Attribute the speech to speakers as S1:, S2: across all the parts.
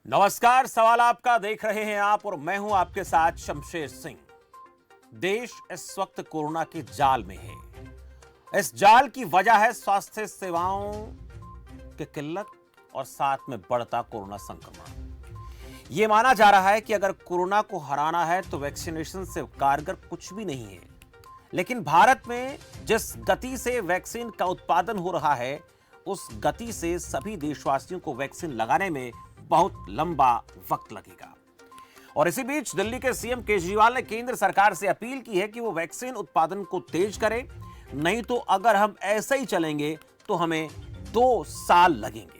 S1: नमस्कार। सवाल आपका देख रहे हैं आप और मैं हूं आपके साथ शमशेर सिंह। देश इस वक्त कोरोना के जाल में है। इस जाल की वजह है स्वास्थ्य सेवाओं की किल्लत और साथ में बढ़ता कोरोना संक्रमण। यह माना जा रहा है कि अगर कोरोना को हराना है तो वैक्सीनेशन से कारगर कुछ भी नहीं है। लेकिन भारत में जिस गति से वैक्सीन का उत्पादन हो रहा है, उस गति से सभी देशवासियों को वैक्सीन लगाने में बहुत लंबा वक्त लगेगा। और इसी बीच दिल्ली के सीएम केजरीवाल ने केंद्र सरकार से अपील की है कि वो वैक्सीन उत्पादन को तेज करे, नहीं तो अगर हम ऐसे ही चलेंगे तो हमें 2 साल लगेंगे।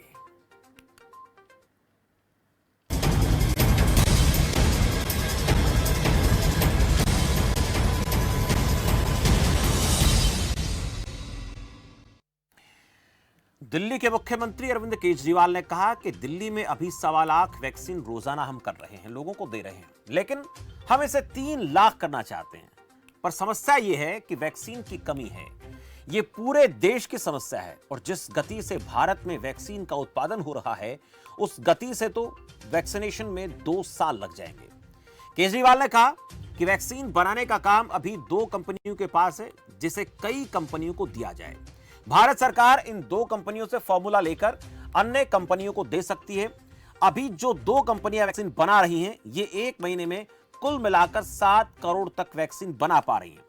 S1: दिल्ली के मुख्यमंत्री अरविंद केजरीवाल ने कहा कि दिल्ली में अभी 1.25 लाख वैक्सीन रोजाना हम कर रहे हैं, लोगों को दे रहे हैं, लेकिन हम इसे 3 लाख करना चाहते हैं। पर समस्या यह है कि वैक्सीन की कमी है। यह पूरे देश की समस्या है और जिस गति से भारत में वैक्सीन का उत्पादन हो रहा है, उस गति से तो वैक्सीनेशन में 2 साल लग जाएंगे। केजरीवाल ने कहा कि वैक्सीन बनाने का काम अभी 2 कंपनियों के पास है, जिसे कई कंपनियों को दिया जाए। भारत सरकार इन 2 कंपनियों से फॉर्मूला लेकर अन्य कंपनियों को दे सकती है। अभी जो 2 कंपनियां वैक्सीन बना रही हैं, ये 1 महीने में कुल मिलाकर 7 करोड़ तक वैक्सीन बना पा रही हैं।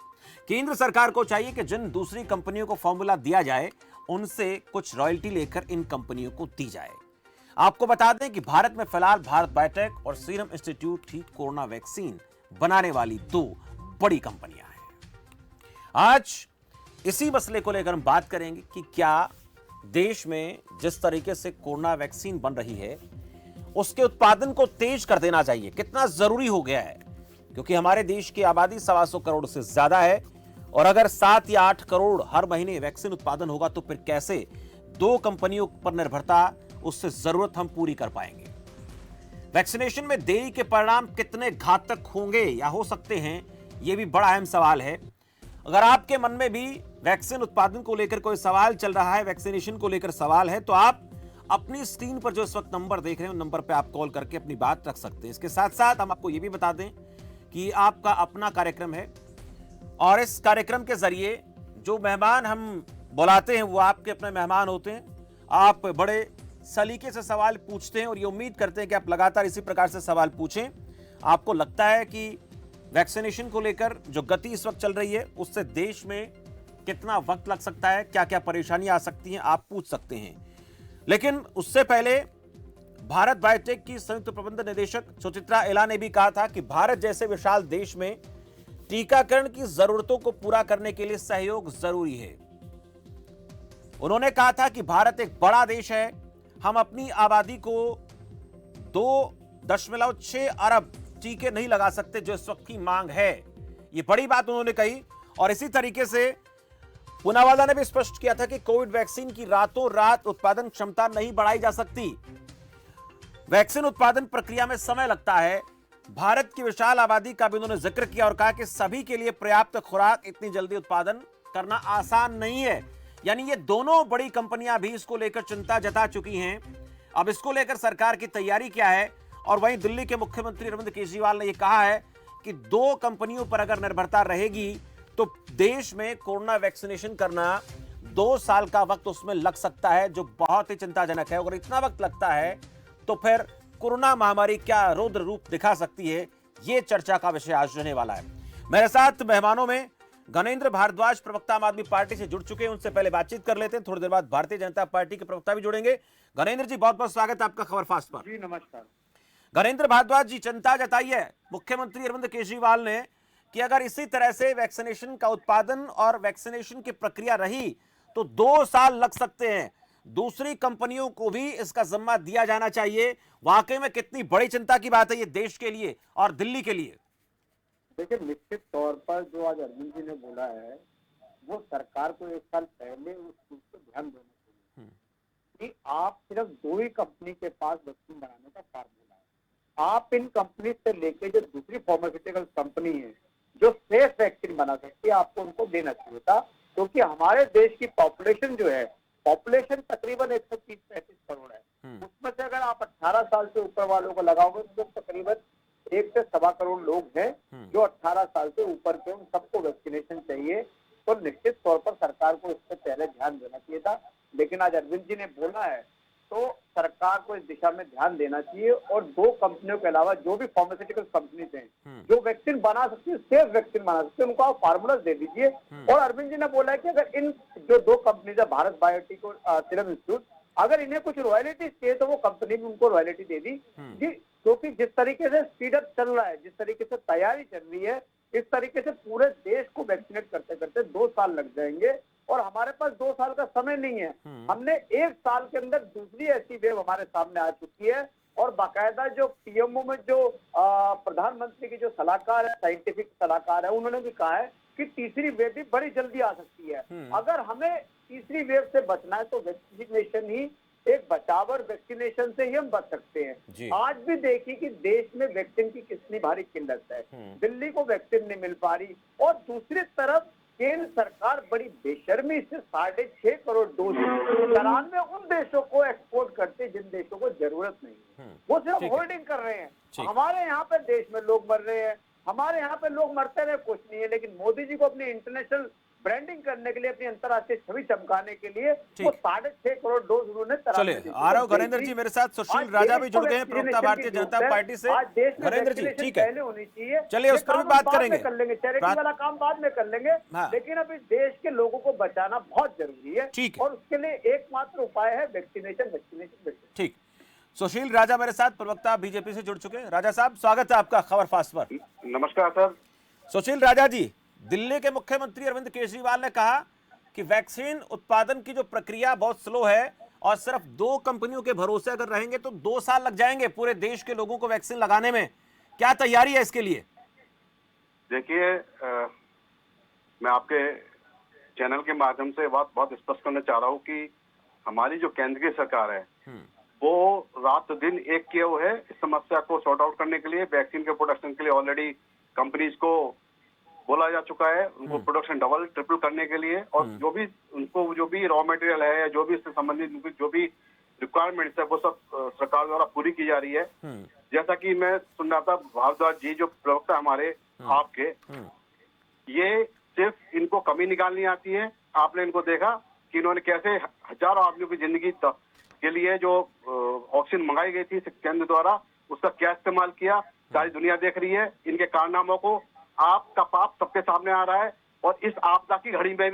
S1: केंद्र सरकार को चाहिए कि जिन दूसरी कंपनियों को फॉर्मूला दिया जाए, उनसे कुछ रॉयल्टी लेकर इन कंपनियों को दी जाए। आपको बता दें कि भारत में फिलहाल भारत बायोटेक और सीरम इंस्टीट्यूट ही कोरोना वैक्सीन बनाने वाली 2 बड़ी कंपनियां हैं। आज इसी मसले को लेकर हम बात करेंगे कि क्या देश में जिस तरीके से कोरोना वैक्सीन बन रही है, उसके उत्पादन को तेज कर देना चाहिए, कितना जरूरी हो गया है। क्योंकि हमारे देश की आबादी 125 करोड़ से ज्यादा है और अगर 7 या 8 करोड़ हर महीने वैक्सीन उत्पादन होगा तो फिर कैसे 2 कंपनियों पर निर्भरता, उससे जरूरत हम पूरी कर पाएंगे। वैक्सीनेशन में देरी के परिणाम कितने घातक होंगे या हो सकते हैं, यह भी बड़ा अहम सवाल है। अगर आपके मन में भी वैक्सीन उत्पादन को लेकर कोई सवाल चल रहा है, वैक्सीनेशन को लेकर सवाल है, तो आप अपनी स्क्रीन पर जो इस वक्त नंबर देख रहे हैं, उन नंबर पर आप कॉल करके अपनी बात रख सकते हैं। इसके साथ साथ हम आपको यह भी बता दें कि आपका अपना कार्यक्रम है और इस कार्यक्रम के जरिए जो मेहमान हम बुलाते हैं वो आपके अपने मेहमान होते हैं। आप बड़े सलीके से सवाल पूछते हैं और ये उम्मीद करते हैं कि आप लगातार इसी प्रकार से सवाल पूछें। आपको लगता है कि वैक्सीनेशन को लेकर जो गति इस वक्त चल रही है, उससे देश में कितना वक्त लग सकता है, क्या क्या परेशानियां आ सकती हैं, आप पूछ सकते हैं। लेकिन उससे पहले भारत बायोटेक की संयुक्त प्रबंध निदेशक सुचित्रा एला ने भी कहा था कि भारत जैसे विशाल देश में टीकाकरण की जरूरतों को पूरा करने के लिए सहयोग जरूरी है। उन्होंने कहा था कि भारत एक बड़ा देश है, हम अपनी आबादी को 2.6 अरब टीके नहीं लगा सकते जो इस वक्त की मांग है। यह बड़ी बात उन्होंने कही। और इसी तरीके से पूनावाला ने भी स्पष्ट किया था कि कोविड वैक्सीन की रातों रात उत्पादन क्षमता नहीं बढ़ाई जा सकती। वैक्सीन उत्पादन प्रक्रिया में समय लगता है। भारत की विशाल आबादी का भी उन्होंने जिक्र किया और कहा कि सभी के लिए पर्याप्त खुराक इतनी जल्दी उत्पादन करना आसान नहीं है। यानी ये दोनों बड़ी कंपनियां भी इसको लेकर चिंता जता चुकी हैं। अब इसको लेकर सरकार की तैयारी क्या है। और वहीं दिल्ली के मुख्यमंत्री अरविंद केजरीवाल ने यह कहा है कि 2 कंपनियों पर अगर निर्भरता रहेगी तो देश में कोरोना वैक्सीनेशन करना 2 साल का वक्त उसमें लग सकता है, जो बहुत ही चिंताजनक है। अगर इतना वक्त लगता है तो फिर कोरोना महामारी क्या रौद्र रूप दिखा सकती है, यह चर्चा का विषय आज रहने वाला है। मेरे साथ मेहमानों में गणेंद्र भारद्वाज, प्रवक्ता आम आदमी पार्टी से जुड़ चुके हैं, उनसे पहले बातचीत कर लेते हैं। थोड़ी देर बाद भारतीय जनता पार्टी के प्रवक्ता भी जुड़ेंगे। गणेंद्र जी, बहुत बहुत स्वागत है आपका खबर फास्ट पर।
S2: जी नमस्कार।
S1: गणेंद्र भारद्वाज जी, चिंता जताई है मुख्यमंत्री अरविंद केजरीवाल ने कि अगर इसी तरह से वैक्सीनेशन का उत्पादन और वैक्सीनेशन की प्रक्रिया रही तो 2 साल लग सकते हैं। दूसरी कंपनियों को भी इसका जिम्मा दिया जाना चाहिए। वाकई में कितनी बड़ी चिंता की बात है ये देश के लिए और दिल्ली के लिए।
S2: देखिए, निश्चित तौर पर जो आज अरविंद जी ने बोला है, वो सरकार को 1 साल पहले उस चीज पर ध्यान देना चाहिए कि आप सिर्फ 2 ही कंपनी के पास वैक्सीन बनाने का फार्मूला है। आप इन कंपनी से लेके जो दूसरी फार्मास्यूटिकल कंपनी है जो सेफ वैक्सीन बना सकती है, आपको उनको देना चाहिए था। क्योंकि हमारे देश की पॉपुलेशन जो है, पॉपुलेशन तकरीबन 130-135 करोड़ है। उसमें से अगर आप 18 साल से से ऊपर वालों को लगाओगे तो तकरीबन 1 से सवा करोड़ लोग हैं जो 18 साल से ऊपर के, उन सबको वैक्सीनेशन चाहिए। तो निश्चित तौर पर सरकार को इस पर पहले ध्यान देना चाहिए था, लेकिन आज अरविंद जी ने बोला है तो सरकार को इस दिशा में ध्यान देना चाहिए। और 2 कंपनियों के अलावा जो भी फार्मास्यूटिकल कंपनीज हैं जो वैक्सीन बना सकती है, सेफ वैक्सीन बना सकती है, उनको आप फार्मूला दे दीजिए। और अरविंद जी ने बोला है कि अगर इन जो 2 कंपनीज है, भारत बायोटेक और सीरम इंस्टीट्यूट, अगर इन्हें कुछ रॉयल्टी चाहिए तो वो कंपनी भी उनको रॉयल्टी दे दी जी, क्योंकि जिस तरीके से स्पीड अप चल रहा है, जिस तरीके से तैयारी चल रही है, इस तरीके से पूरे देश को वैक्सीनेट करते करते 2 साल लग जाएंगे और हमारे पास 2 साल का समय नहीं है। हमने 1 साल के अंदर दूसरी ऐसी वेव हमारे सामने आ चुकी है और बाकायदा जो पीएमओ में जो प्रधानमंत्री की जो सलाहकार है, साइंटिफिक सलाहकार है, उन्होंने भी कहा है कि तीसरी वेव भी बड़ी जल्दी आ सकती है। अगर हमें तीसरी वेव से बचना है तो वैक्सीनेशन ही एक बचाव, और वैक्सीनेशन से ही हम बच सकते हैं। आज भी देखिए कि देश में वैक्सीन की कितनी भारी किल्लत है, दिल्ली को वैक्सीन नहीं मिल पा रही, और दूसरी तरफ केंद्र सरकार बड़ी बेशर्मी से 6.5 करोड़ डोज 93 उन देशों को एक्सपोर्ट करते जिन देशों को जरूरत नहीं है, वो सिर्फ होल्डिंग कर रहे हैं। हमारे यहाँ पे देश में लोग मर रहे हैं, हमारे यहाँ पे लोग मरते रहे, कुछ नहीं है, लेकिन मोदी जी को अपनी इंटरनेशनल ब्रांडिंग करने के लिए, अपनी अंतर्राष्ट्रीय छवि चमकाने के लिए वो 6.5 करोड़ डोज उन्होंने
S1: चले आ रहा हूं। घरेंद्र जी मेरे साथ सुशील राजा भी जुड़ गए हैं, प्रवक्ता भारतीय जनता पार्टी से। घरेंद्र जी ठीक है,
S2: पहले होनी चाहिए,
S1: चलिए उस पर भी बात करेंगे,
S2: कर लेंगे, चैरिटी वाला काम बाद में कर लेंगे, लेकिन अब इस देश के लोगों को बचाना बहुत जरूरी है और उसके लिए एकमात्र उपाय है वैक्सीनेशन।
S1: ठीक, सुशील राजा मेरे साथ, प्रवक्ता बीजेपी से जुड़ चुके हैं। राजा साहब स्वागत है आपका खबर फास्ट पर।
S3: नमस्कार सर।
S1: सुशील राजा जी, दिल्ली के मुख्यमंत्री अरविंद केजरीवाल ने कहा कि वैक्सीन उत्पादन की जो प्रक्रिया बहुत स्लो है और सिर्फ 2 कंपनियों के भरोसे अगर रहेंगे तो 2 साल लग जाएंगे पूरे देश के लोगों को वैक्सीन लगाने में। क्या तैयारी है इसके लिए?
S3: देखिए, मैं आपके चैनल के माध्यम से बात बहुत स्पष्ट करना चाह रहा हूँ कि हमारी जो केंद्रीय सरकार है वो रात दिन एक किए हुए है इस समस्या को सॉर्ट आउट करने के लिए। वैक्सीन के प्रोडक्शन के लिए ऑलरेडी कंपनीज को बोला जा चुका है, उनको प्रोडक्शन डबल ट्रिपल करने के लिए, और जो भी रॉ मटेरियल है, जो भी इससे संबंधित जो भी रिक्वायरमेंट्स है वो सब सरकार द्वारा पूरी की जा रही है। जैसा कि मैं सुन रहा था, भारद्वाज जी जो प्रवक्ता हमारे आपके, ये सिर्फ इनको कमी निकालनी आती है। आपने इनको देखा कि इन्होंने कैसे हजारों आदमियों की जिंदगी के लिए जो ऑक्सीजन मंगाई गई थी केंद्र द्वारा, उसका क्या इस्तेमाल किया, सारी दुनिया देख रही है इनके कारनामों को। आपका पाप सबके सामने आ रहा है, और इस आपदा की घड़ी में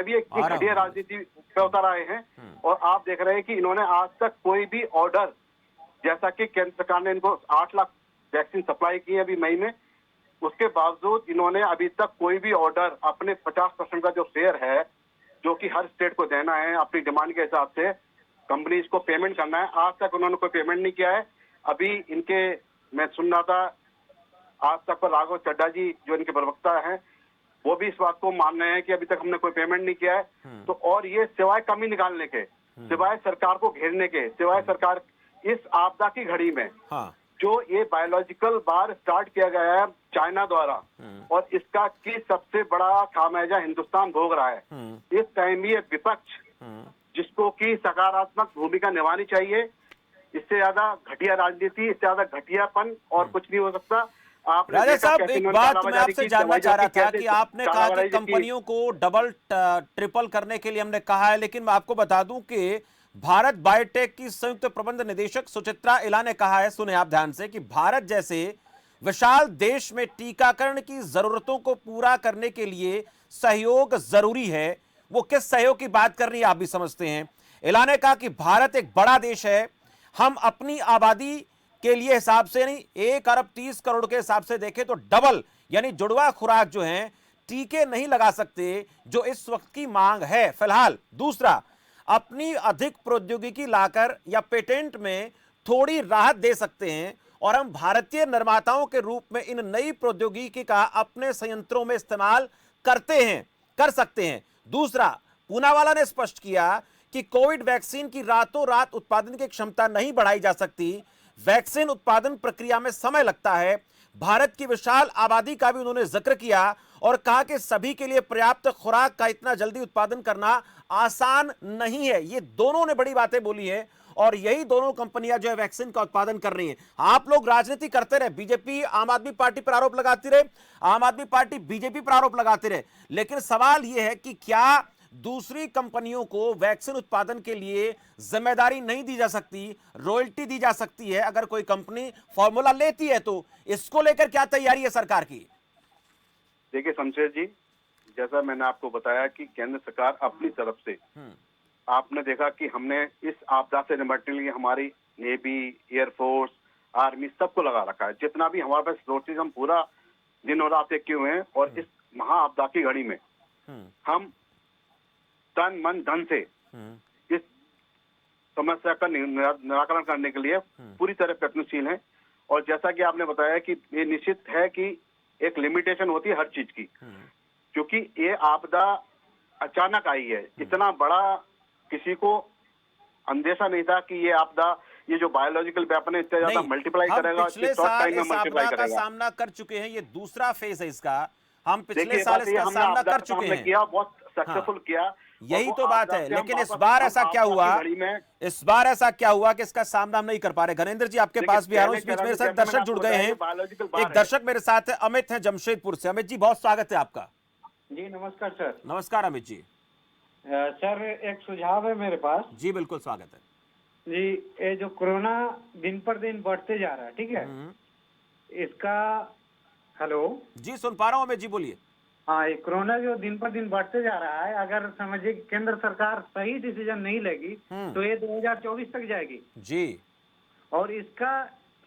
S3: भी एक घटिया राजनीति पे उतर आए हैं। और आप देख रहे हैं कि इन्होंने आज तक कोई भी ऑर्डर, जैसा कि केंद्र सरकार ने इनको 8 लाख वैक्सीन सप्लाई की है अभी मई में, उसके बावजूद इन्होंने अभी तक कोई भी ऑर्डर, अपने 50% का जो शेयर है जो कि हर स्टेट को देना है अपनी डिमांड के हिसाब से, कंपनीज को पेमेंट करना है, आज तक उन्होंने कोई पेमेंट नहीं किया है। अभी इनके, मैं सुन रहा था आज तक पर राघव चड्ढा जी जो इनके प्रवक्ता हैं, वो भी इस बात को मान रहे हैं कि अभी तक हमने कोई पेमेंट नहीं किया है। तो और ये सिवाय कमी निकालने के, सिवाय सरकार को घेरने के, सिवाय सरकार इस आपदा की घड़ी में जो ये बायोलॉजिकल वार स्टार्ट किया गया है चाइना द्वारा, और इसका की सबसे बड़ा खामियाजा हिंदुस्तान भोग रहा है। इस टाइम ये विपक्ष जिसको की सकारात्मक भूमिका निभानी चाहिए, इससे ज्यादा घटिया राजनीति, इससे ज्यादा घटियापन और कुछ नहीं हो सकता।
S1: राजा साहब, एक बात मैं आपसे जानना चाह रहा था कि आपने कहा कि कंपनियों को डबल ट्रिपल करने के लिए हमने कहा है, लेकिन मैं आपको बता दूं कि भारत बायोटेक की संयुक्त प्रबंध निदेशक सुचित्रा इला ने कहा है, सुने आप ध्यान से, कि भारत जैसे विशाल देश में टीकाकरण की जरूरतों को पूरा करने के लिए सहयोग जरूरी है। वो किस सहयोग की बात कर रही है आप भी समझते हैं। इला ने कहा कि भारत एक बड़ा देश है, हम अपनी आबादी के लिए हिसाब से नहीं, 1 अरब 30 करोड़ के हिसाब से देखें तो डबल यानी जुड़वा खुराक जो है टीके नहीं लगा सकते जो इस वक्त की मांग है फिलहाल। दूसरा, अपनी अधिक प्रौद्योगिकी लाकर या पेटेंट में थोड़ी राहत दे सकते हैं और हम भारतीय निर्माताओं के रूप में इन नई प्रौद्योगिकी का अपने संयंत्रों में इस्तेमाल कर सकते हैं। दूसरा, पूनावाला ने स्पष्ट किया कि कोविड वैक्सीन की रातों रात उत्पादन की क्षमता नहीं बढ़ाई जा सकती, वैक्सीन उत्पादन प्रक्रिया में समय लगता है। भारत की विशाल आबादी का भी उन्होंने जिक्र किया और कहा कि सभी के लिए पर्याप्त खुराक का इतना जल्दी उत्पादन करना आसान नहीं है। ये दोनों ने बड़ी बातें बोली हैं और यही दोनों कंपनियां जो है वैक्सीन का उत्पादन कर रही हैं। आप लोग राजनीति करते रहे, बीजेपी आम आदमी पार्टी पर आरोप लगाती रहे, आम आदमी पार्टी बीजेपी पर आरोप लगाते रहे, लेकिन सवाल यह है कि क्या दूसरी कंपनियों को वैक्सीन उत्पादन के लिए जिम्मेदारी नहीं दी जा सकती, रॉयल्टी दी जा सकती है अगर कोई कंपनी फॉर्मूला लेती है? तो इसको लेकर क्या तैयारी है सरकार की?
S3: देखिए शमशेर जी, जैसा मैंने आपको बताया कि केंद्र सरकार अपनी तरफ से, आपने देखा कि हमने इस आपदा से निपटने के लिए हमारी नेवी, एयरफोर्स, आर्मी सबको लगा रखा है। जितना भी हमारे पास रिसोर्सेज, हम पूरा दिन और रात एक किए हुए हैं और इस महा आपदा की घड़ी में हम तन मन धन से इस समस्या का निराकरण करने के लिए पूरी तरह प्रयत्नशील हैं। और जैसा कि आपने बताया कि ये निश्चित है कि एक लिमिटेशन होती है हर चीज की, क्योंकि ये आपदा अचानक आई है। इतना बड़ा किसी को अंदेशा नहीं था कि ये आपदा, ये जो बायोलॉजिकल वेपन है इतना ज्यादा मल्टीप्लाई करेगा,
S1: पिछले साल इस आपदा का सामना कर चुके हैं, ये दूसरा फेज है इसका। हम पिछले साल इसका सामना कर चुके हैं,
S3: किया, बहुत सक्सेसफुल किया।
S1: यही तो बात है। लेकिन इस बार ऐसा क्या हुआ, कि इसका सामना हम नहीं कर पा रहे? घनेंद्र जी आपके पास भी आ रहा हूं। इस बीच मेरे साथ दर्शक जुड़ गए हैं, एक दर्शक मेरे साथ है, अमित है जमशेदपुर से। अमित जी बहुत स्वागत है आपका।
S2: जी नमस्कार सर।
S1: नमस्कार अमित जी।
S2: सर एक सुझाव है मेरे पास।
S1: जी बिल्कुल स्वागत है
S2: जी। ये जो कोरोना दिन पर दिन बढ़ते जा रहा है, ठीक है, इसका हेलो
S1: जी सुन पा रहा हूं अमित जी, बोलिए।
S2: हाँ, ये कोरोना जो दिन पर दिन बढ़ते जा रहा है, अगर समझिए केंद्र सरकार सही डिसीजन नहीं लेगी तो ये 2024 तक जाएगी
S1: जी।
S2: और इसका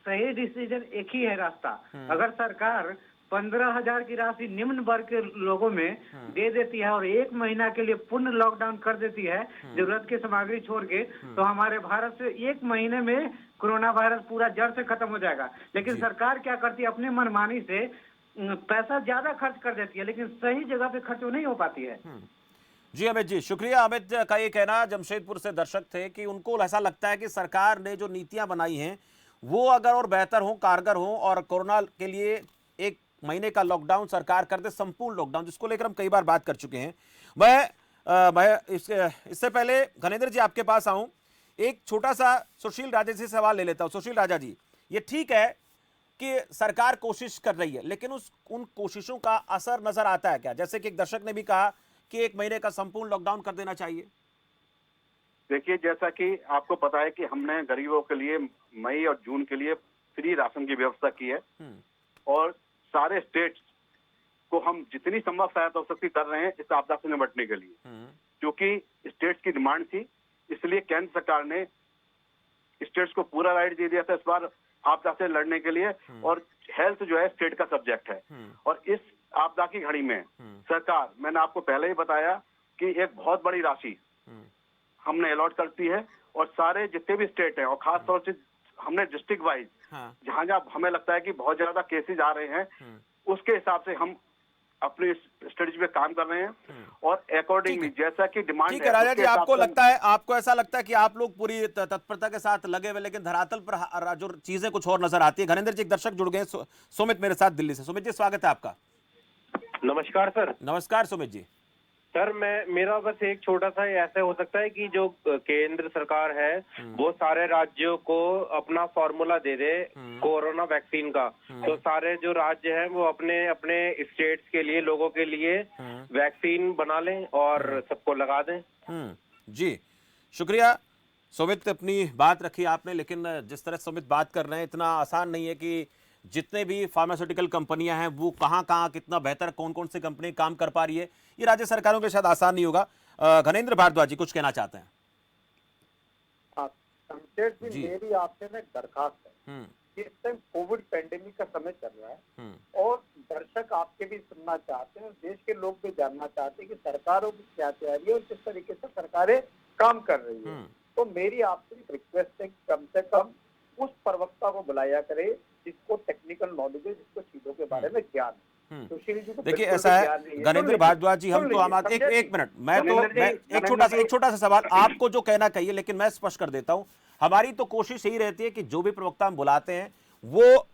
S2: सही डिसीजन एक ही है रास्ता। अगर सरकार 15,000 की राशि निम्न वर्ग के लोगों में दे देती है और 1 महीना के लिए पूर्ण लॉकडाउन कर देती है जरूरत की सामग्री छोड़ के, तो हमारे भारत से 1 महीने में कोरोना वायरस पूरा जड़ से खत्म हो जाएगा। लेकिन सरकार क्या करती है, अपने मनमानी से पैसा ज्यादा खर्च कर देती है, लेकिन सही जगह पे खर्च नहीं हो पाती है।
S1: जी अमित जी शुक्रिया। अमित का ये कहना, जमशेदपुर से दर्शक थे, कि उनको ऐसा लगता है कि सरकार ने जो नीतियां बनाई हैं वो अगर और बेहतर हो, कारगर हो, और कोरोना के लिए 1 महीने का लॉकडाउन सरकार कर दे, संपूर्ण लॉकडाउन, जिसको लेकर हम कई बार बात कर चुके हैं। मैं इससे पहले घनेंद्र जी आपके पास आऊं, एक छोटा सा सुशील राजा से सवाल ले लेता हूं। सुशील राजा जी, ये ठीक है कि सरकार कोशिश कर रही है, लेकिन उन कोशिशों का असर नजर आता है क्या? जैसे कि एक दर्शक ने भी कहा कि 1 महीने का संपूर्ण लॉकडाउन कर देना चाहिए।
S3: देखिए, जैसा कि आपको पता है कि हमने गरीबों के लिए मई और जून के लिए फ्री राशन की व्यवस्था की है और सारे स्टेट्स को हम जितनी संभव सहायता हो सकती कर रहे हैं इस आपदा से निपटने के लिए, क्योंकि स्टेट्स की डिमांड थी। इसलिए केंद्र सरकार ने स्टेट्स को पूरा राइट दे दिया था इस बार आपदा से लड़ने के लिए, और हेल्थ जो है स्टेट का सब्जेक्ट है। और इस आपदा की घड़ी में सरकार, मैंने आपको पहले ही बताया कि एक बहुत बड़ी राशि हमने अलॉट करती है, और सारे जितने भी स्टेट हैं, और खास तौर से हमने डिस्ट्रिक्ट वाइज जहां जहां हमें लगता है कि बहुत ज्यादा केसेज आ रहे हैं, उसके हिसाब से हम अपनी स्ट्रेटजी पे काम कर रहे हैं और अकॉर्डिंगली जैसा कि डिमांड है।
S1: ठीक है राजा जी, आपको लगता है, आपको ऐसा लगता है कि आप लोग पूरी तत्परता के साथ लगे हुए, लेकिन धरातल पर जो चीजें कुछ और नजर आती है। घनेंद्र जी एक दर्शक जुड़ गए, सुमित मेरे साथ दिल्ली से। सुमित जी स्वागत है आपका।
S4: नमस्कार सर।
S1: नमस्कार सुमित जी।
S4: सर मेरा बस एक छोटा सा ऐसे हो सकता है कि जो केंद्र सरकार है वो सारे राज्यों को अपना फॉर्मूला दे दे कोरोना वैक्सीन का, तो सारे जो राज्य हैं वो अपने अपने स्टेट्स के लिए, लोगों के लिए वैक्सीन बना लें और सबको लगा दें।
S1: जी शुक्रिया सुमित, अपनी बात रखी आपने, लेकिन जिस तरह सुमित बात कर रहे हैं इतना आसान नहीं है कि जितने भी फार्मास्यूटिकल कंपनियां हैं वो कहां कौन बेहतर, कौन कौन सी कंपनी काम कर पा रही है, ये राज्य सरकारों के शायद आसान नहीं होगा। घनेंद्र भारद्वाज जी कुछ कहना चाहते हैं?
S2: मेरी आपसे ना दरखास्त है कि इस टाइम कोविड पेंडेमिक का समय चल रहा है और दर्शक आपके भी सुनना चाहते हैं और देश के लोग भी जानना चाहते हैं कि सरकारों की क्या तैयारी है और किस तरीके से सरकारें काम कर रही है। तो मेरी आपसे रिक्वेस्ट है कि कम से कम उस प्रवक्ता को बुलाया करे जिसको टेक्निकल नॉलेज है, जिसको चीजों के बारे में ज्ञान है। सुशील जी को
S1: देखिए ऐसा है घनेंद्र भारद्वाज जी, हम तो एक मिनट, मैं एक छोटा सा सवाल आपको जो कहना कहिए, लेकिन मैं स्पष्ट कर देता हूं। हमारी तो कोशिश यही रहती है कि जो भी प्रवक्ता हम बुलाते हैं वो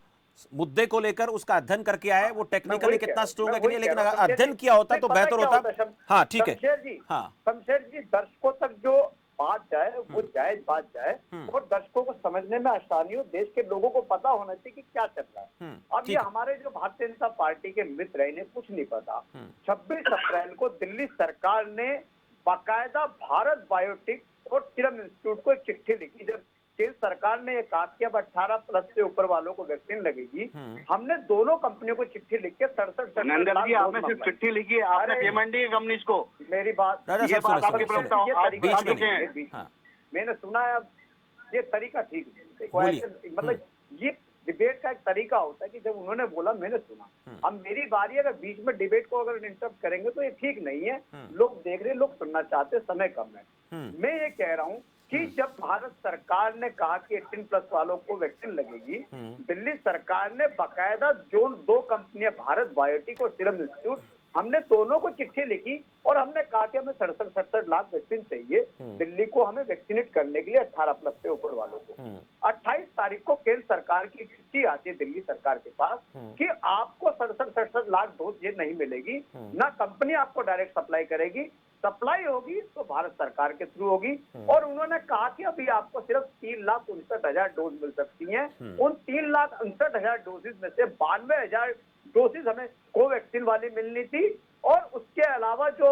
S1: मुद्दे को लेकर उसका अध्ययन करके आए, वो टेक्निकली
S2: वही
S1: कितना
S2: कह-
S1: स्ट्रोंग
S2: मैं
S1: है कि नहीं,
S2: वही
S1: लेकिन
S2: कह रहा
S1: अगर
S2: हूं,
S1: अध्ययन
S2: शमशेर
S1: किया होता
S2: जी,
S1: तो
S2: पता
S1: बेहतर
S2: क्या
S1: होता।
S2: है
S1: हाँ ठीक है।
S2: शमशेर जी,
S1: हाँ
S2: शमशेर जी, दर्शकों तक जो बात जाए वो जायज बात जाए और दर्शकों को समझने में आसानी हो, देश के लोगों को पता होना चाहिए कि क्या चल रहा है। अब
S1: ठीक
S2: ये
S1: है।
S2: हमारे जो भारतीय जनता पार्टी के मित्र हैं, इन्हें कुछ नहीं पता। 26 अप्रैल को दिल्ली सरकार ने बाकायदा भारत बायोटेक और सीरम इंस्टीट्यूट को एक चिट्ठी लिखी। जब केंद्र सरकार ने ये कहा कि अब 18+ से ऊपर वालों को वैक्सीन लगेगी, हमने दोनों कंपनियों को चिट्ठी लिख के 67
S3: नरेंद्र
S2: लाख
S3: जी,
S2: डोज
S3: आपने सिर्फ
S2: मंगवाई।
S3: चिट्ठी लिखी है, आपने
S2: अरे,
S3: पेमेंट दी है कंपनीज को।
S2: मेरी बात,
S1: राजा
S3: ये
S1: साहब
S3: बात आपकी
S1: सुनिए,
S3: प्रवक्ता
S1: सुनिए।
S3: आप
S2: तरीका
S3: बता
S1: बीच में
S3: चुके हैं।
S2: बीच में।
S1: हाँ।
S2: मैंने सुना है, अब ये तरीका ठीक नहीं है। देखो,
S1: बोलिए।
S2: ऐसे मतलब ये डिबेट का एक तरीका होता है कि जब उन्होंने बोला मैंने सुना, अब मेरी बारी है, अगर बीच में डिबेट को अगर इंटरप्ट करेंगे तो ये ठीक नहीं है। लोग देख रहे, लोग सुनना चाहते, समय कम है। मैं ये कह रहा हूँ कि जब भारत सरकार ने कहा कि 18+ वालों को वैक्सीन लगेगी, दिल्ली सरकार ने बाकायदा जो 2 कंपनियां, भारत बायोटेक और सीरम इंस्टीट्यूट, हमने दोनों को चिट्ठी लिखी और हमने कहा कि हमें 67 लाख वैक्सीन चाहिए दिल्ली को, हमें वैक्सीनेट करने के लिए 18+ से ऊपर वालों को। 28 तारीख को केंद्र सरकार की चिट्ठी आती है दिल्ली सरकार के पास कि आपको 67 लाख डोज ये नहीं मिलेगी, ना कंपनी आपको डायरेक्ट सप्लाई करेगी, सप्लाई होगी तो भारत सरकार के थ्रू होगी। और उन्होंने कहा कि अभी आपको सिर्फ 3,59,000 डोज मिल सकती हैं। उन 3,59,000 डोजेज में से 92,000 डोजेज हमें कोवैक्सीन वाली मिलनी थी और उसके अलावा जो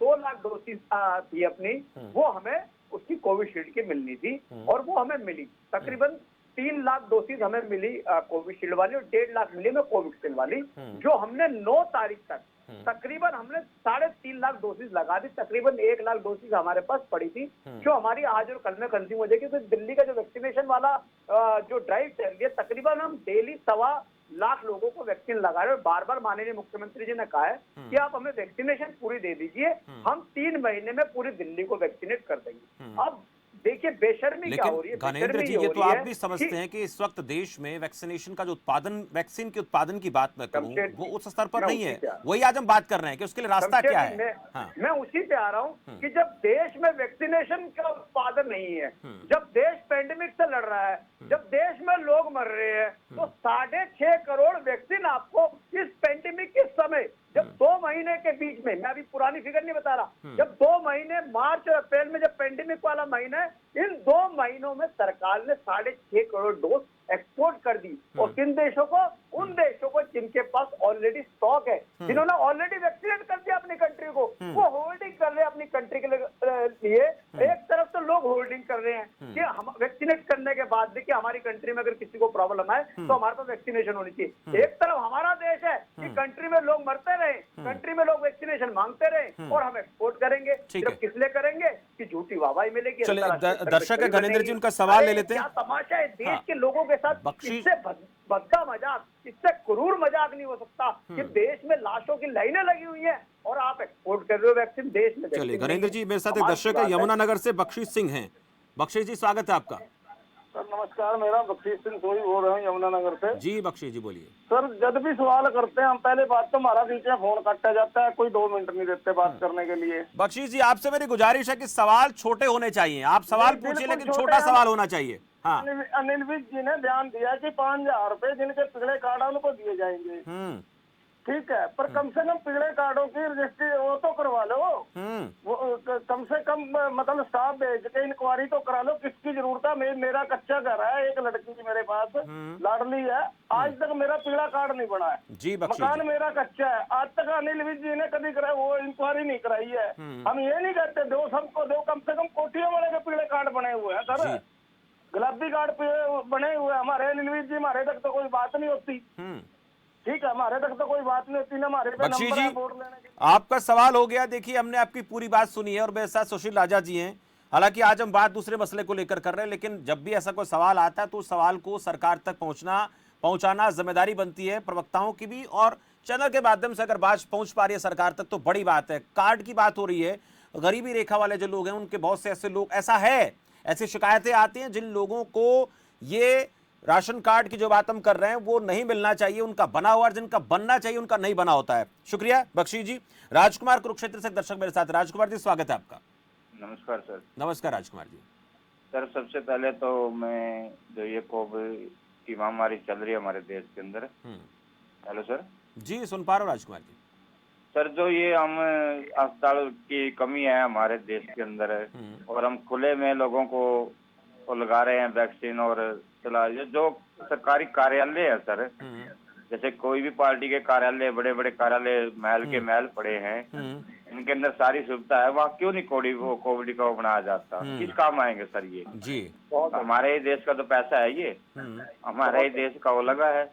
S2: 2 लाख डोजेज थी अपनी, वो हमें उसकी कोविशील्ड की मिलनी थी और वो हमें मिली। तकरीबन 3 लाख डोजेज हमें मिली कोविशील्ड वाली और 1.5 लाख मिली हमें कोवैक्सीन वाली, जो हमने 9 तारीख तक तकरीबन हमने 3.5 लाख डोजेज लगा दी। तकरीबन 1 लाख डोजेज हमारे पास पड़ी थी, जो हमारी आज और कल में कंज्यूम हो जाएगी। तो दिल्ली का जो वैक्सीनेशन वाला जो ड्राइव चल रही है, तकरीबन हम डेली 1.25 लाख लोगों को वैक्सीन लगा रहे हैं। बार बार माननीय मुख्यमंत्री जी ने कहा है कि आप हमें वैक्सीनेशन पूरी दे दीजिए, हम 3 महीने में पूरी दिल्ली को वैक्सीनेट कर देंगे। अब देखिए बेशर्मी क्या हो रही है।
S1: लेकिन घनेंद्र जी, ये तो आप भी समझते हैं कि इस वक्त देश में वैक्सीनेशन का जो उत्पादन, वैक्सीन के उत्पादन की बात मैं करूं, वो उस स्तर पर नहीं है। वही आज हम बात कर रहे हैं कि उसके लिए रास्ता क्या है।
S2: मैं उसी पे आ रहा हूं कि जब देश में वैक्सीनेशन का उत्पादन नहीं है, जब देश पेंडेमिक से लड़ रहा है, जब देश में लोग मर रहे हैं, तो 6.5 करोड़ वैक्सीन आपको इस पेंडेमिक के समय, जब 2 महीने के बीच में, मैं अभी पुरानी फिगर नहीं बता रहा, जब 2 महीने मार्च और अप्रैल में जब पेंडेमिक वाला महीना है, इन 2 महीनों में सरकार ने 6.5 करोड़ डोज एक्सपोर्ट कर दी। और किन देशों को? उन देशों को जिनके पास ऑलरेडी स्टॉक है, जिन्होंने ऑलरेडी वैक्सीनेट कर दिया अपनी कंट्री को, वो होल्डिंग कर रहे हैं अपनी कंट्री के लिए। एक तरफ तो लोग होल्डिंग कर रहे हैं कि हम वैक्सीनेट करने के बाद देखिए हमारी कंट्री में अगर किसी को प्रॉब्लम आए तो हमारे पास वैक्सीनेशन होनी चाहिए। एक तरफ हमारा देश है कि कंट्री में लोग मरते रहे, कंट्री में लोग वैक्सीनेशन मांगते रहे और हम एक्सपोर्ट करेंगे। सिर्फ किस लिए करेंगे कि झूठी वाहवाही मिलेगी।
S1: चलिए दर्शक है घनेंद्र जी, उनका सवाल ले लेते हैं।
S2: क्या तमाशा है देश के लोगों के साथ। इससे भद्दा मजाक, इससे क्रूर मजाक नहीं हो सकता कि देश में लाशों की लाइनें लगी हुई हैं और आप एक्सपोर्ट कर रहे हो वैक्सीन देश में।
S1: चलिए घनेंद्र जी, मेरे साथ एक दर्शक है यमुनानगर से, बख्शीश सिंह हैं। बख्शीश जी, स्वागत है आपका।
S5: सर नमस्कार, मेरा बख्शीश सिंह सोई बोल रहा हूँ यमुनानगर से।
S1: जी बख्शीश जी बोलिए।
S5: सर जब भी सवाल करते हैं हम, पहले बात तो हमारा बीच में फोन काटा जाता है, कोई 2 मिनट नहीं देते बात करने के लिए।
S1: बख्शीश जी, आपसे मेरी गुजारिश है कि सवाल छोटे होने चाहिए। आप सवाल पूछिए लेकिन छोटा सवाल होना चाहिए। हाँ।
S5: अनिल विज जी ने ध्यान दिया कि 5,000 रुपए जिनके पिछले कार्ड उनको दिए जाएंगे, ठीक है, पर कम से कम पिछले कार्डों की रजिस्ट्री वो तो करवा लो। वो कम से कम मतलब स्टाफ भेज के इंक्वायरी तो करा लो, किसकी जरूरत है। मेरा कच्चा घर है, एक लड़की मेरे पास लाडली है, आज तक मेरा पीला कार्ड नहीं बना है।
S1: जी
S5: मकान मेरा कच्चा है, आज तक अनिल विज जी ने कभी कराया वो इंक्वायरी नहीं कराई है। हम ये नहीं कहते दो सबको दो, कम से कम कोठियों वाले के पीले कार्ड बने हुए हैं सर, गुलाबी कार्ड बने हुए हमारे। अनिल विज जी, हमारे तक तो कोई बात नहीं होती, ठीक है, हमारे तक तो कोई बात नहीं होती ना, हमारे पे
S1: बख्शी
S5: नंबर
S1: जी,
S5: है वोट लेने के।
S1: आपका सवाल हो गया। देखिए हमने आपकी पूरी बात सुनी है और मेरे साथ सुशील राजा जी हैं। हालांकि आज हम बात दूसरे मसले को लेकर कर रहे हैं, लेकिन जब भी ऐसा कोई सवाल आता है तो उस सवाल को सरकार तक पहुंचाना जिम्मेदारी बनती है प्रवक्ताओं की भी, और चैनल के माध्यम से अगर बात पहुंच पा रही है सरकार तक तो बड़ी बात है। कार्ड की बात हो रही है, गरीबी रेखा वाले जो लोग हैं उनके बहुत से ऐसे लोग, ऐसा है, ऐसी शिकायतें आती हैं जिन लोगों को ये राशन कार्ड की जो बात हम कर रहे हैं वो नहीं मिलना चाहिए, उनका बना हुआ, जिनका बनना चाहिए उनका नहीं बना होता है। शुक्रिया बख्शी जी। राजकुमार कुरुक्षेत्र से दर्शक मेरे साथ। राजकुमार जी, स्वागत है आपका।
S6: नमस्कार सर।
S1: नमस्कार राजकुमार जी।
S6: सर सबसे पहले तो मैं जो ये कोविड की महामारी चल रही है हमारे देश के अंदर। Hello sir.
S1: जी सुन पा रहा हूँ राजकुमार जी।
S6: सर जो ये हम अस्पताल की कमी है हमारे देश के अंदर और हम खुले में लोगों को लगा रहे हैं वैक्सीन और चला, ये जो सरकारी कार्यालय है सर, जैसे कोई भी पार्टी के कार्यालय, बड़े बड़े कार्यालय, महल के महल पड़े हैं, इनके अंदर सारी सुविधा है, वहाँ क्यों नहीं कोविड का वो बनाया जाता? किस काम आएंगे सर ये?
S1: जी
S6: हमारे ही देश का तो पैसा है ये, हमारे ही देश का वो लगा है।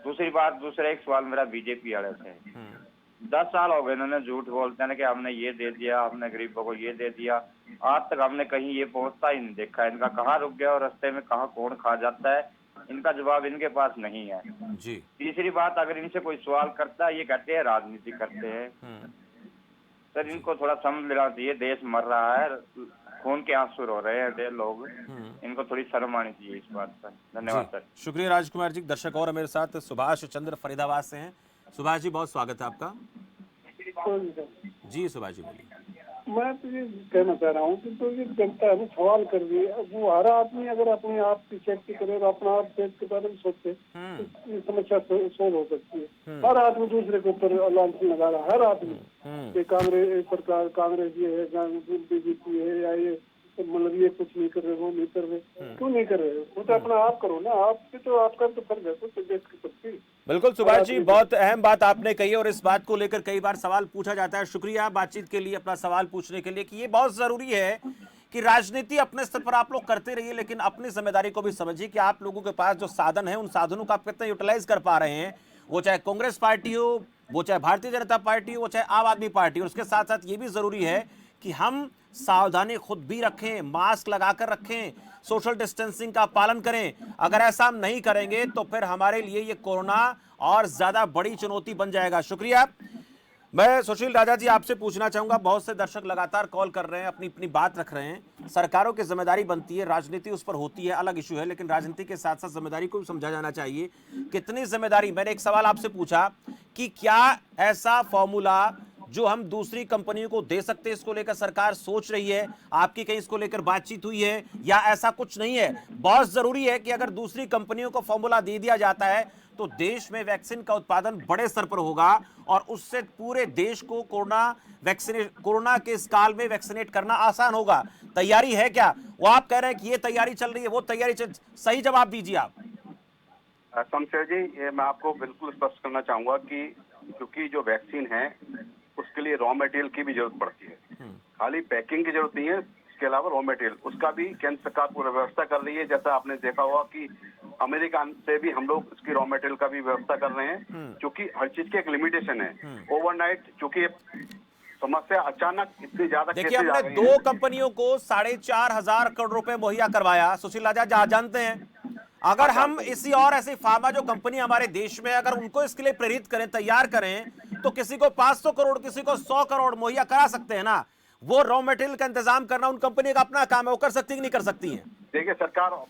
S6: दूसरी बात, दूसरा एक सवाल मेरा बीजेपी वाले से, 10 साल हो गए इन्होंने झूठ बोलते हैं कि हमने ये दे दिया, हमने गरीबों को ये दे दिया, आज तक हमने कहीं ये पहुंचता ही नहीं देखा। इनका कहाँ रुक गया और रास्ते में कहाँ कौन खा जाता है, इनका जवाब इनके पास नहीं है।
S1: जी
S6: तीसरी बात, अगर इनसे कोई सवाल करता है ये कहते हैं राजनीति करते हैं। सर इनको थोड़ा समझ लेना चाहिए, देश मर रहा है, खून के आंसू रो रहे हैं लोग, इनको थोड़ी शर्म आनी चाहिए इस बात पर। धन्यवाद सर।
S1: शुक्रिया राजकुमार जी। दर्शक और मेरे साथ सुभाष चंद्र फरीदाबाद से हैं। सुभाष जी बहुत स्वागत है आपका। जी सुभाष जी बोलिए।
S7: मैं तो ये कहना चाह रहा हूँ कि तो ये जनता है सवाल कर रही है, वो हर आदमी अगर अपने आप की सेफ्टी करे और अपना आप सेफ्टी के बारे में सोचे तो ये समस्या सोल्व हो सकती है। हर आदमी दूसरे के ऊपर लांछन लगा रहा है, हर आदमी, कांग्रेस सरकार, कांग्रेस ये है, बीजेपी है, या ये मतलब ये कुछ नहीं कर रहे, वो नहीं कर रहे, क्यों नहीं कर रहे? वो तो अपना आप करो ना, आपकी तो आपका तो फर्ज है तो देश की प्रति।
S1: बिल्कुल सुभाष जी, बहुत अहम बात आपने कही और इस बात को लेकर कई बार सवाल पूछा जाता है। शुक्रिया बातचीत के लिए, अपना सवाल पूछने के लिए, कि ये बहुत जरूरी है कि राजनीति अपने स्तर पर आप लोग करते रहिए, लेकिन अपनी जिम्मेदारी को भी समझिए कि आप लोगों के पास जो साधन है उन साधनों को आप कितना यूटिलाइज कर पा रहे हैं। वो चाहे कांग्रेस पार्टी हो, वो चाहे भारतीय जनता पार्टी हो, वो चाहे आम आदमी पार्टी हो। उसके साथ साथ ये भी जरूरी है कि हम सावधानी खुद भी रखें, मास्क लगाकर रखें, सोशल डिस्टेंसिंग का पालन करें। अगर ऐसा हम नहीं करेंगे तो फिर हमारे लिए ये कोरोना और ज्यादा बड़ी चुनौती बन जाएगा। शुक्रिया। मैं सुशील राजा जी आपसे पूछना चाहूंगा, बहुत से दर्शक लगातार कॉल कर रहे हैं, अपनी अपनी बात रख रहे हैं। सरकारों की जिम्मेदारी बनती है, राजनीति उस पर होती है, अलग इशू है, लेकिन राजनीति के साथ साथ जिम्मेदारी को भी समझा जाना चाहिए। कितनी जिम्मेदारी, मैंने एक सवाल आपसे पूछा कि क्या ऐसा फॉर्मूला जो हम दूसरी कंपनियों को दे सकते हैं, इसको लेकर सरकार सोच रही है? आपकी कहीं इसको लेकर बातचीत हुई है या ऐसा कुछ नहीं है? बहुत जरूरी है कि अगर दूसरी कंपनियों को फॉर्मूला दे दिया जाता है तो देश में वैक्सीन का उत्पादन बड़े स्तर पर होगा और उससे पूरे देश को कोरोना के इस काल में वैक्सीनेट करना आसान होगा। तैयारी है क्या? वो आप कह रहे हैं कि ये तैयारी चल रही है, वो तैयारी सही जवाब दीजिए आप।
S3: शमशेर जी, ये मैं आपको बिल्कुल स्पष्ट करना चाहूंगा कि क्योंकि जो वैक्सीन है उसके लिए रॉ मटेरियल की भी जरूरत पड़ती है, खाली पैकिंग की जरूरत नहीं है, इसके अलावा रॉ मटेरियल उसका भी केंद्र सरकार पूरी व्यवस्था कर रही है। जैसा आपने देखा होगा कि अमेरिका से भी हम लोग इसकी रॉ मटेरियल का भी व्यवस्था कर रहे हैं, क्योंकि हर चीज की एक लिमिटेशन है। ओवरनाइट चूंकि समस्या अचानक इतनी ज्यादा,
S1: देखिए हमने 2 कंपनियों को 4,500 करोड़ रुपए मुहैया करवाया। सुशील राजा जानते हैं, अगर हम इसी और ऐसी फार्मा जो कंपनी हमारे देश में, अगर उनको इसके लिए प्रेरित करें, तैयार करें, तो किसी को 500 करोड़, किसी को 100 करोड़ मुहैया करा सकते हैं ना। वो रॉ मटेरियल का इंतजाम करना उन कंपनी का अपना काम है, वो कर सकती है कि नहीं कर सकती है?
S3: देखिए सरकार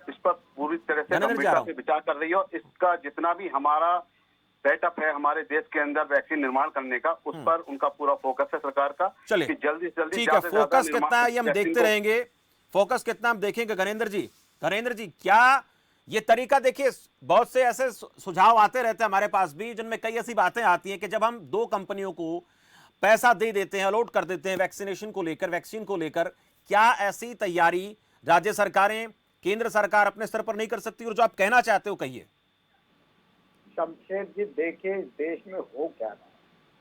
S3: इस पर पूरी तरह से गंभीरता से विचार कर रही है और इसका जितना भी हमारा सेटअप है हमारे देश के अंदर वैक्सीन निर्माण करने का, उस पर उनका पूरा फोकस है सरकार का।
S1: चलिए
S3: जल्दी से जल्दी,
S1: ठीक है, फोकस कितना है ये हम देखते रहेंगे, फोकस कितना हम देखेंगे। गणेंद्र जी क्या ये तरीका, देखिए बहुत से ऐसे सुझाव आते रहते हैं हमारे पास भी, जिनमें कई ऐसी बातें आती हैं कि जब हम 2 कंपनियों को पैसा दे देते हैं, अलॉट कर देते हैं वैक्सीनेशन को लेकर, वैक्सीन को लेकर, क्या ऐसी तैयारी राज्य सरकारें, केंद्र सरकार अपने स्तर पर नहीं कर सकती? और जो आप कहना चाहते हो कहिए।
S2: शमशेर जी देखिए, देश में हो क्या रहा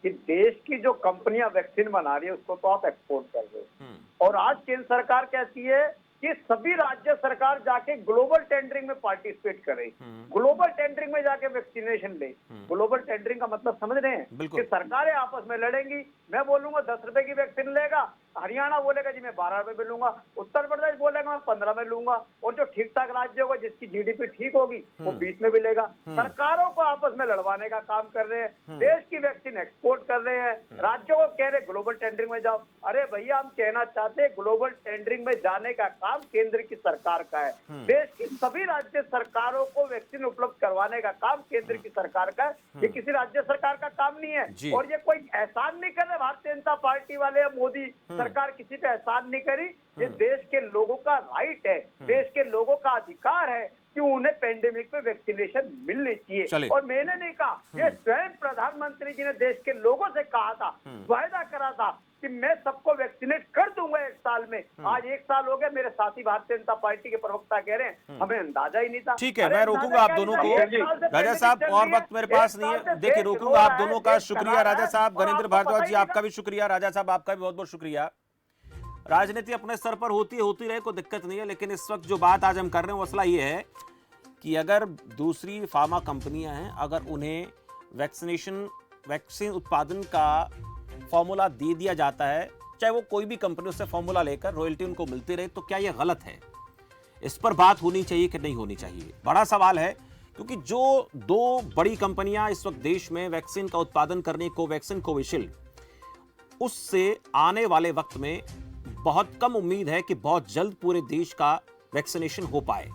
S2: कि देश की जो कंपनियां वैक्सीन बना रही है उसको तो आप एक्सपोर्ट कर रहे हो, और आज केंद्र सरकार कहती है कि सभी राज्य सरकार जाके ग्लोबल टेंडरिंग में पार्टिसिपेट करे, ग्लोबल टेंडरिंग में जाके वैक्सीनेशन ले। ग्लोबल टेंडरिंग का मतलब समझ रहे हैं कि सरकारें आपस में लड़ेंगी। मैं बोलूंगा 10 रुपए की वैक्सीन लेगा, हरियाणा बोलेगा जी मैं 12 रुपए में लूंगा, उत्तर प्रदेश बोलेगा मैं 15 में लूंगा, और जो ठीक ठाक राज्य होगा जिसकी जीडीपी ठीक होगी वो 20 में भी लेगा। सरकारों को आपस में लड़वाने का काम कर रहे हैं, देश की वैक्सीन एक्सपोर्ट कर रहे हैं, राज्यों को कह रहे ग्लोबल टेंडरिंग में जाओ। अरे भैया, हम कहना चाहते हैं ग्लोबल टेंडरिंग में जाने का काम केंद्र की सरकार का है, देश की सभी राज्य सरकारों को वैक्सीन उपलब्ध करवाने का काम केंद्र की सरकार का है, ये किसी राज्य सरकार का काम नहीं है। और ये कोई एहसान नहीं कर रहे भारतीय जनता पार्टी वाले या मोदी सरकार, किसी पे एहसान नहीं करी। ये देश के लोगों का राइट है, देश के लोगों का अधिकार है कि उन्हें पेंडेमिक पे वैक्सीनेशन मिलनी
S1: चलिए।
S2: चाहिए। और मैंने नहीं कहा, ये स्वयं प्रधानमंत्री जी ने देश के लोगों से कहा था, वायदा करा था कि मैं सबको वैक्सीनेट कर दूंगा 1 साल में। आज 1 साल हो गया, मेरे साथी भारतीय जनता पार्टी के प्रवक्ता कह रहे हैं हमें अंदाजा ही नहीं था।
S1: ठीक है,
S2: अरे
S1: मैं
S2: अंदाजा
S1: रोकूंगा आप
S2: क्या
S1: दोनों
S2: नहीं
S1: को।
S2: था? 1 साल से
S1: राजा साहब
S2: pandemic
S1: और
S2: चल रही
S1: वक्त मेरे पास
S2: एक
S1: नहीं
S2: साल
S1: है,
S2: से
S1: देखिए
S2: देश
S1: रोकूंगा आप
S2: रो रहा
S1: दोनों
S2: है,
S1: का।
S2: देश
S1: शुक्रिया
S2: चला रहा
S1: राजा
S2: है,
S1: साहब,
S2: और
S1: गणेंद्र
S2: आपको
S1: भारद्वाज
S2: पता
S1: जी
S2: ही नहीं
S1: आपका भी शुक्रिया, राजा साहब आपका भी बहुत बहुत शुक्रिया। राजनीति अपने स्तर पर होती रहे, कोई दिक्कत नहीं है, लेकिन इस वक्त जो बात आज हम कर रहे हैं मसला ये है कि अगर दूसरी फार्मा कंपनियां हैं, अगर उन्हें वैक्सीन उत्पादन का फॉर्मूला दे दिया जाता है, चाहे वो कोई भी कंपनी उससे फॉर्मूला लेकर रॉयल्टी उनको मिलती रहे, तो क्या यह गलत है? इस पर बात होनी चाहिए कि नहीं होनी चाहिए, बड़ा सवाल है। क्योंकि जो 2 बड़ी कंपनियां इस वक्त देश में वैक्सीन का उत्पादन करने, कोवैक्सीन, कोविशील्ड, उससे आने वाले वक्त में बहुत कम उम्मीद है कि बहुत जल्द पूरे देश का वैक्सीनेशन हो पाए।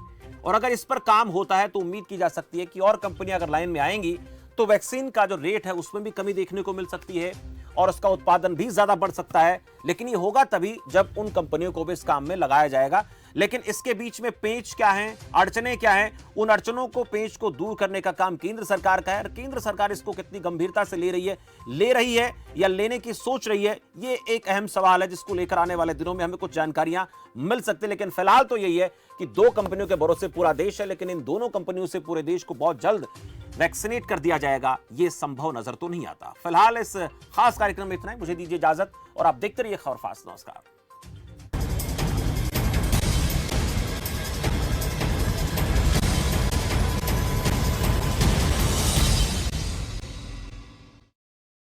S1: और अगर इस पर काम होता है तो उम्मीद की जा सकती है कि और कंपनियां अगर लाइन में आएंगी तो वैक्सीन का जो रेट है उसमें भी कमी देखने को मिल सकती है और उसका उत्पादन भी ज्यादा बढ़ सकता है। लेकिन ये होगा तभी जब उन कंपनियों को भी इस काम में लगाया जाएगा। लेकिन इसके बीच में पेंच क्या है, अड़चने क्या है, उन अड़चनों को, पेंच को दूर करने का काम केंद्र सरकार का है। केंद्र सरकार इसको कितनी गंभीरता से ले रही है या लेने की सोच रही है, ये एक अहम सवाल है जिसको लेकर आने वाले दिनों में हमें कुछ जानकारियां मिल सकती है। लेकिन फिलहाल तो यही है कि 2 कंपनियों के भरोसे पूरा देश है, लेकिन इन दोनों कंपनियों से पूरे देश को बहुत जल्द वैक्सीनेट कर दिया जाएगा, ये संभव नजर तो नहीं आता। फिलहाल इस खास कार्यक्रम में इतना ही, मुझे दीजिए इजाजत और आप देखते रहिए खबर फास्ट। नमस्कार।